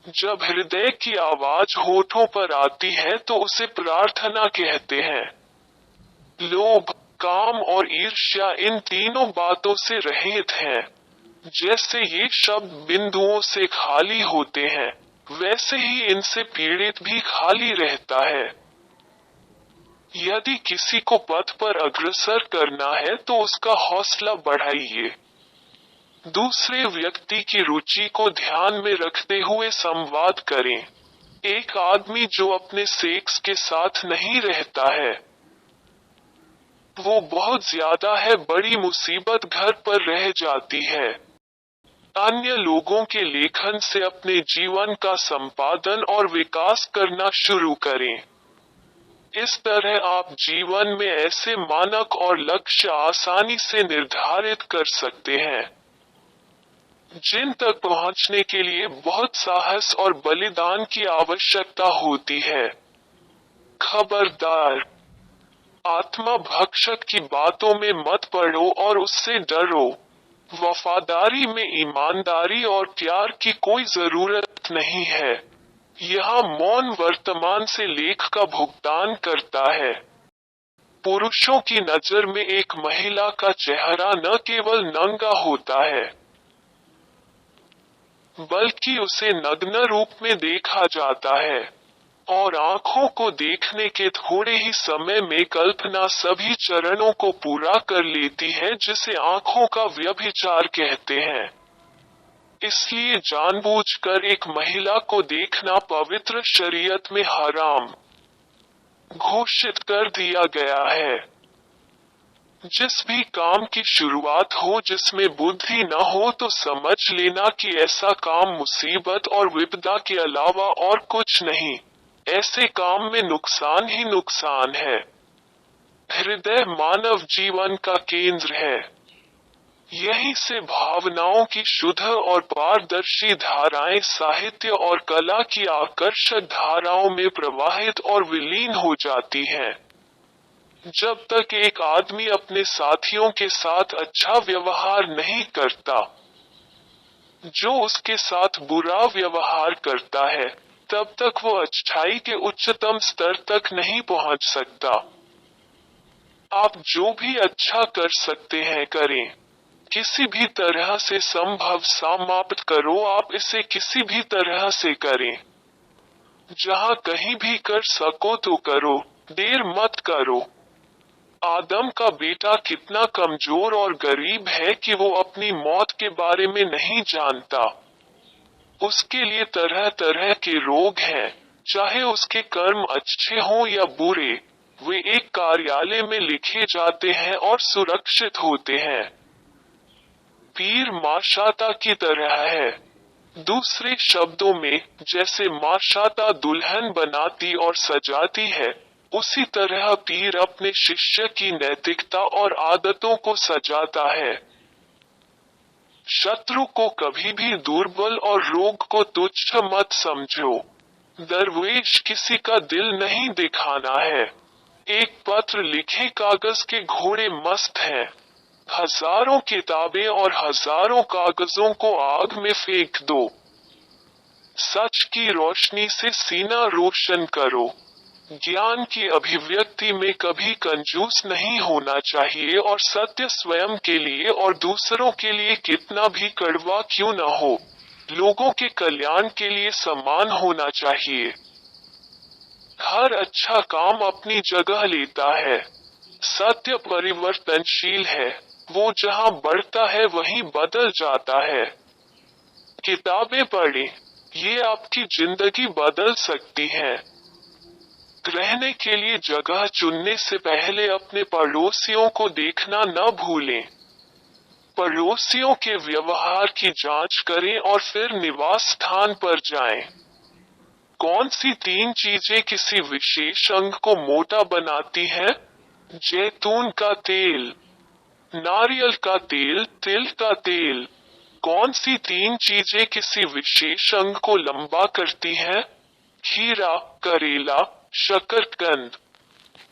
जब हृदय की आवाज होठों पर आती है तो उसे प्रार्थना कहते हैं। लोभ, काम और ईर्ष्या इन तीनों बातों से रहित हैं। जैसे ये शब्द बिंदुओं से खाली होते हैं, वैसे ही इनसे पीड़ित भी खाली रहता है। यदि किसी को पथ पर अग्रसर करना है तो उसका हौसला बढ़ाइए। दूसरे व्यक्ति की रुचि को ध्यान में रखते हुए संवाद करें। एक आदमी जो अपने सेक्स के साथ नहीं रहता है, वो बहुत ज्यादा है बड़ी मुसीबत घर पर रह जाती है। अन्य लोगों के लेखन से अपने जीवन का संपादन और विकास करना शुरू करें। इस तरह आप जीवन में ऐसे मानक और लक्ष्य आसानी से निर्धारित कर सकते हैं जिन तक पहुंचने के लिए बहुत साहस और बलिदान की आवश्यकता होती है। खबरदार, आत्मा भक्षक की बातों में मत पड़ो और उससे डरो। वफादारी में ईमानदारी और प्यार की कोई जरूरत नहीं है। यह मौन वर्तमान से लेख का भुगतान करता है। पुरुषों की नजर में एक महिला का चेहरा न केवल नंगा होता है, बल्कि उसे नग्न रूप में देखा जाता है, और आंखों को देखने के थोड़े ही समय में कल्पना सभी चरणों को पूरा कर लेती है जिसे आंखों का व्यभिचार कहते हैं। इसलिए जानबूझकर एक महिला को देखना पवित्र शरीयत में हराम घोषित कर दिया गया है। जिस भी काम की शुरुआत हो जिसमें बुद्धि न हो तो समझ लेना कि ऐसा काम मुसीबत और विपदा के अलावा और कुछ नहीं। ऐसे काम में नुकसान ही नुकसान है। हृदय मानव जीवन का केंद्र है। यहीं से भावनाओं की शुद्ध और पारदर्शी धाराएं साहित्य और कला की आकर्षक धाराओं में प्रवाहित और विलीन हो जाती हैं। जब तक एक आदमी अपने साथियों के साथ अच्छा व्यवहार नहीं करता, जो उसके साथ बुरा व्यवहार करता है, तब तक वो अच्छाई के उच्चतम स्तर तक नहीं पहुंच सकता। आप जो भी अच्छा कर सकते हैं करें। किसी भी तरह से संभव समाप्त करो। आप इसे किसी भी तरह से करें। जहां कहीं भी कर सको तो करो, देर मत करो। आदम का बेटा कितना कमजोर और गरीब है कि वो अपनी मौत के बारे में नहीं जानता। उसके लिए तरह तरह के रोग हैं। चाहे उसके कर्म अच्छे हों या बुरे, वे एक कार्यालय में लिखे जाते हैं और सुरक्षित होते हैं। पीर माशाता की तरह है। दूसरे शब्दों में, जैसे माशाता दुल्हन बनाती और सजाती है, उसी तरह पीर अपने शिष्य की नैतिकता और आदतों को सजाता है। शत्रु को कभी भी दुर्बल और रोग को तुच्छ मत समझो। दरवेश किसी का दिल नहीं दिखाना है। एक पत्र लिखे कागज के घोड़े मस्त हैं। हजारों किताबें और हजारों कागजों को आग में फेंक दो। सच की रोशनी से सीना रोशन करो। ज्ञान की अभिव्यक्ति में कभी कंजूस नहीं होना चाहिए और सत्य स्वयं के लिए और दूसरों के लिए कितना भी कड़वा क्यों न हो, लोगों के कल्याण के लिए समान होना चाहिए। हर अच्छा काम अपनी जगह लेता है। सत्य परिवर्तनशील है। वो जहां बढ़ता है वहीं बदल जाता है। किताबें पढ़ें, ये आपकी जिंदगी बदल सकती है। रहने के लिए जगह चुनने से पहले अपने पड़ोसियों को देखना न भूलें। पड़ोसियों के व्यवहार की जांच करें और फिर निवास स्थान पर जाएं। कौन सी 3 चीजें किसी विशेष अंग को मोटा बनाती हैं? जैतून का तेल, नारियल का तेल, तिल का तेल। कौन सी 3 चीजें किसी विशेष अंग को लंबा करती हैं? खीरा, करेला, शकरकंद।